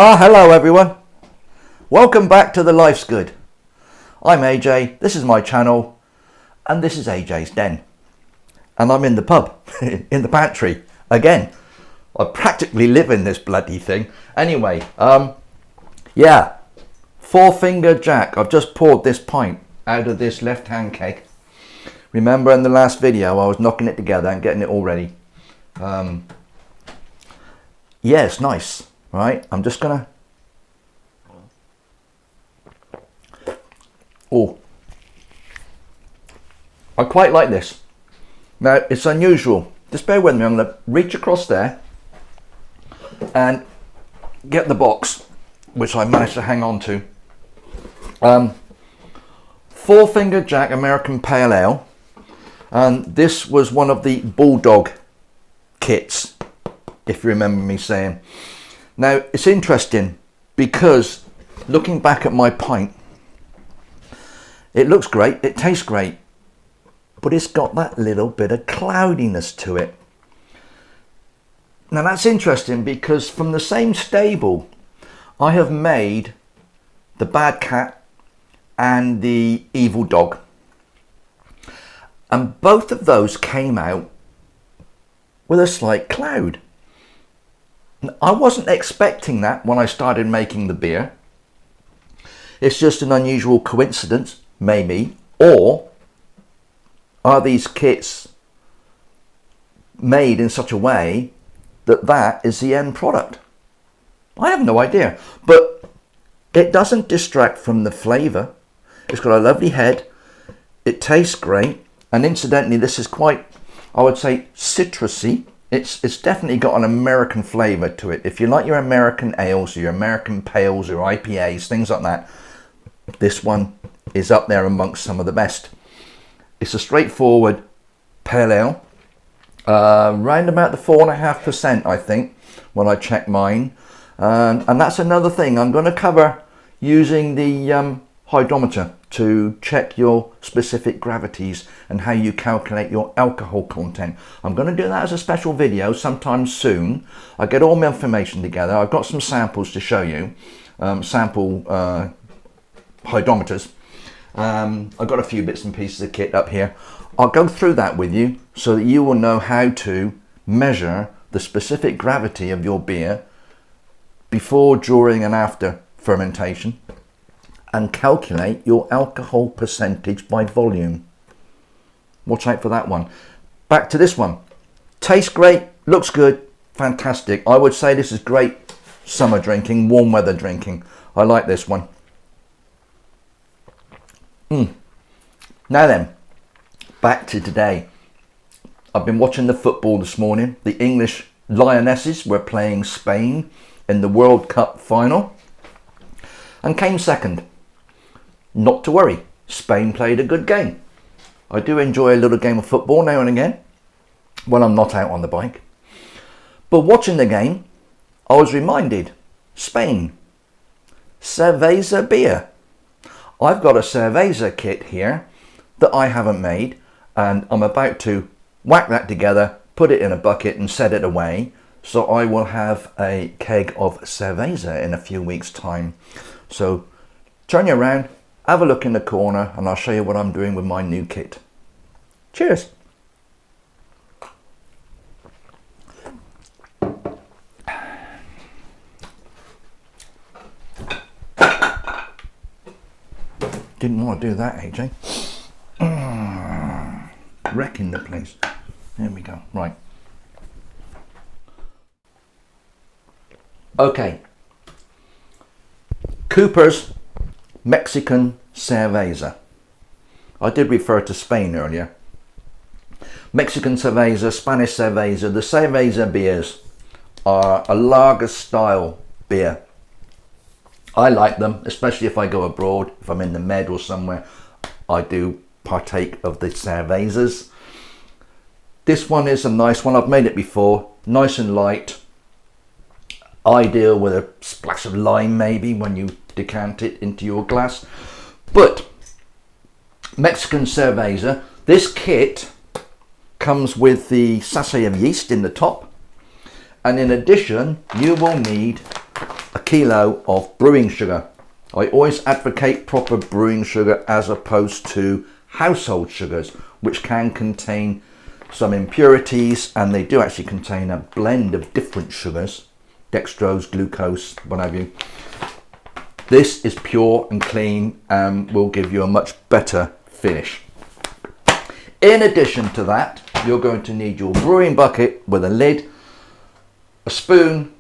Hello everyone. Welcome back to The Life's Good. I'm AJ, this is my channel, and this is AJ's Den. And I'm in the pub, in the pantry, again. I practically live in this bloody thing. Anyway, yeah, 4-finger Jack. I've just poured this pint out of this left-hand keg. Remember in the last video I was knocking it together and getting it all ready. Yeah, it's nice. Right, I'm just gonna. Oh, I quite like this. Now it's unusual. Just bear with me. I'm gonna reach across there and get the box, which I managed to hang on to. 4-finger Jack American Pale Ale, and this was one of the Bulldog kits, if you remember me saying. Now, it's interesting because looking back at my pint, it looks great, it tastes great, but it's got that little bit of cloudiness to it. Now, that's interesting because from the same stable, I have made the Bad Cat and the Evil Dog. And both of those came out with a slight cloud. I wasn't expecting that when I started making the beer. It's just an unusual coincidence, maybe. Or are these kits made in such a way that that is the end product? I have no idea. But it doesn't distract from the flavour. It's got a lovely head. It tastes great. And incidentally, this is quite, I would say, citrusy. It's definitely got an American flavour to it. If you like your American ales, or your American pales, or IPAs, things like that, this one is up there amongst some of the best. It's a straightforward pale ale, round about the 4.5%, I think, when I check mine. And that's another thing I'm going to cover, using the hydrometer to check your specific gravities and how you calculate your alcohol content. I'm going to do that as a special video sometime soon. I get all my information together. I've got some samples to show you, sample hydrometers. I've got a few bits and pieces of kit up here. I'll go through that with you so that you will know how to measure the specific gravity of your beer before, during and after fermentation, and calculate your alcohol percentage by volume. Watch out for that one. Back to this one. Tastes great, looks good, fantastic. I would say this is great summer drinking, warm weather drinking. I like this one. Now then, back to today. I've been watching the football this morning. The English Lionesses were playing Spain in the World Cup final and came second. Not to worry, Spain played a good game. I do enjoy a little game of football now and again when I'm not out on the bike. But watching the game, I was reminded, Spain, Cerveza beer. I've got a Cerveza kit here that I haven't made, and I'm about to whack that together, put it in a bucket and set it away. So I will have a keg of Cerveza in a few weeks' time. So turn you around, have a look in the corner, and I'll show you what I'm doing with my new kit. Cheers. Didn't want to do that, AJ. Wrecking the place. There we go. Right. Okay. Cooper's Mexican Cerveza. I did refer to Spain earlier. Mexican Cerveza, Spanish Cerveza. The Cerveza beers are a lager style beer. I like them, especially if I go abroad. If I'm in the Med or somewhere, I do partake of the Cervezas. This one is a nice one. I've made it before. Nice and light. Ideal with a splash of lime maybe when you decant it into your glass. But Mexican Cerveza, this kit comes with the sachet of yeast in the top, and in addition you will need a kilo of brewing sugar. I always advocate proper brewing sugar as opposed to household sugars, which can contain some impurities, and they do actually contain a blend of different sugars, dextrose, glucose, what have you. This is pure and clean and will give you a much better finish. In addition to that, you're going to need your brewing bucket with a lid, a spoon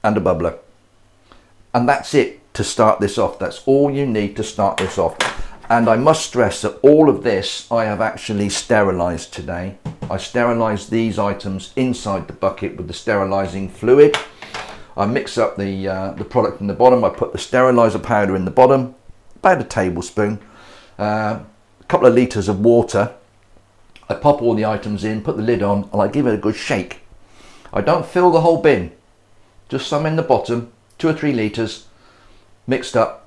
and a bubbler. And that's it to start this off. That's all you need to start this off. And I must stress that all of this I have actually sterilized today. I sterilized these items inside the bucket with the sterilizing fluid. I mix up the product in the bottom. I put the sterilizer powder in the bottom, about a tablespoon, a couple of litres of water. I pop all the items in, put the lid on, and I give it a good shake. I don't fill the whole bin, just some in the bottom, 2 or 3 litres, mixed up.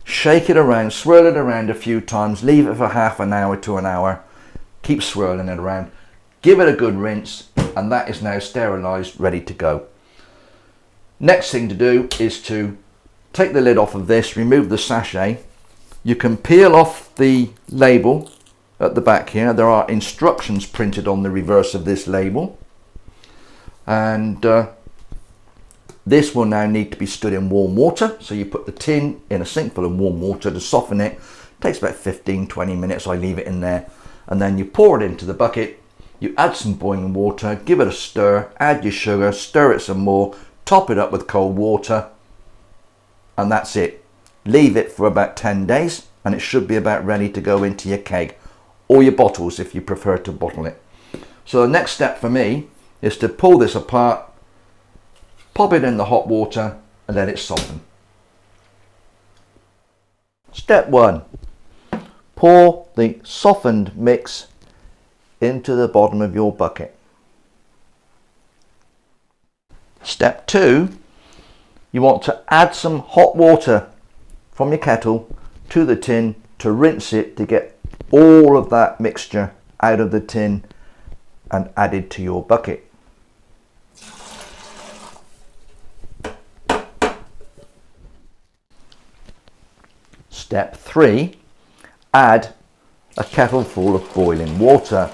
Shake it around, swirl it around a few times, leave it for half an hour to an hour, keep swirling it around, give it a good rinse, and that is now sterilised, ready to go. Next thing to do is to take the lid off of this, remove the sachet. You can peel off the label at the back here. There are instructions printed on the reverse of this label, and this will now need to be stood in warm water. So you put the tin in a sink full of warm water to soften it. It takes about 15-20 minutes. I leave it in there, and then you pour it into the bucket. You add some boiling water, give it a stir, add your sugar, stir it some more, top it up with cold water, and that's it. Leave it for about 10 days and it should be about ready to go into your keg or your bottles if you prefer to bottle it. So the next step for me is to pull this apart, pop it in the hot water and let it soften. Step 1. Pour the softened mix into the bottom of your bucket. Step 2, you want to add some hot water from your kettle to the tin to rinse it to get all of that mixture out of the tin and added to your bucket. Step 3, add a kettle full of boiling water.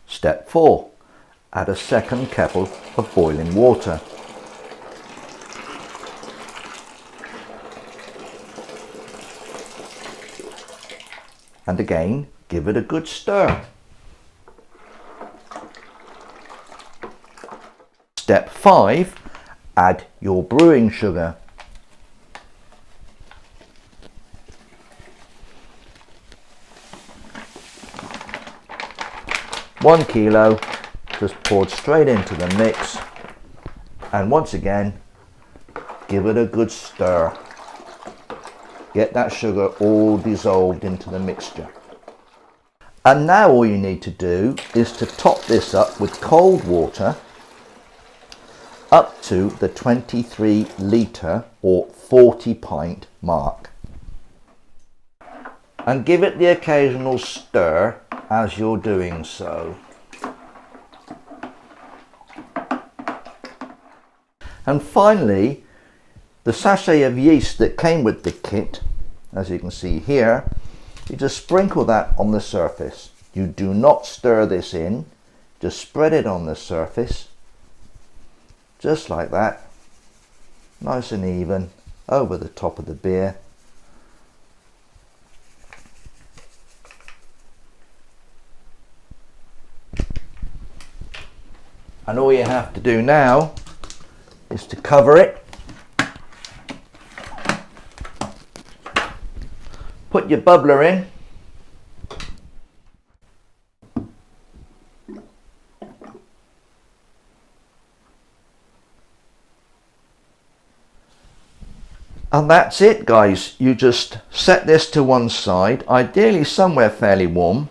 Step 4, add a second kettle of boiling water. And again, give it a good stir. Step 5, add your brewing sugar. One kilo, just poured straight into the mix, and once again give it a good stir. Get that sugar all dissolved into the mixture. And now all you need to do is to top this up with cold water up to the 23 litre or 40 pint mark, and give it the occasional stir as you're doing so. And finally, the sachet of yeast that came with the kit, as you can see here, you just sprinkle that on the surface. You do not stir this in, just spread it on the surface, just like that, nice and even, over the top of the beer. And all you have to do now is to cover it, put your bubbler in, and that's it, guys. You just set this to one side, ideally somewhere fairly warm.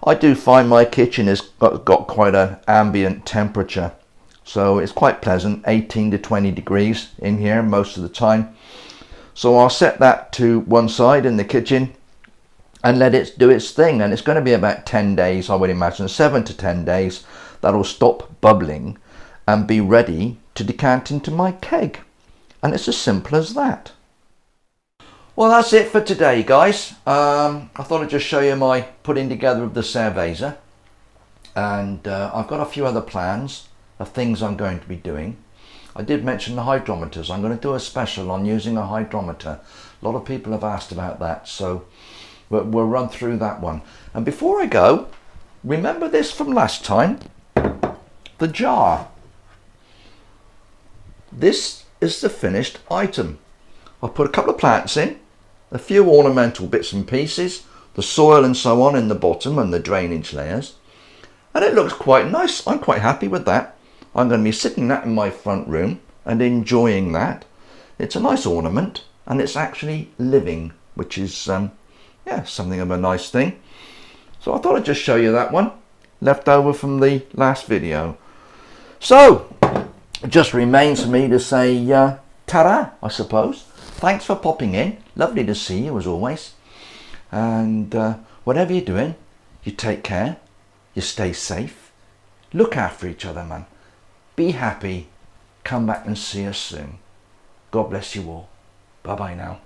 I do find my kitchen has got quite an ambient temperature, so it's quite pleasant, 18 to 20 degrees in here most of the time. So I'll set that to one side in the kitchen and let it do its thing, and it's going to be about 10 days, I would imagine, 7 to 10 days. That'll stop bubbling, and be ready to decant into my keg. And it's as simple as that. Well, that's it for today, guys. I thought I'd just show you my putting together of the Cerveza. And I've got a few other plans of things I'm going to be doing. I did mention the hydrometers. I'm going to do a special on using a hydrometer. A lot of people have asked about that, so we'll run through that one. And before I go, remember this from last time, the jar. This is the finished item. I've put a couple of plants in, a few ornamental bits and pieces, the soil and so on in the bottom and the drainage layers. And it looks quite nice. I'm quite happy with that. I'm going to be sitting that in my front room and enjoying that. It's a nice ornament and it's actually living, which is yeah, something of a nice thing. So I thought I'd just show you that one, left over from the last video. So it just remains for me to say ta-ra, I suppose. Thanks for popping in. Lovely to see you as always. And whatever you're doing, you take care, you stay safe, look after each other, man. Be happy. Come back and see us soon. God bless you all. Bye-bye now.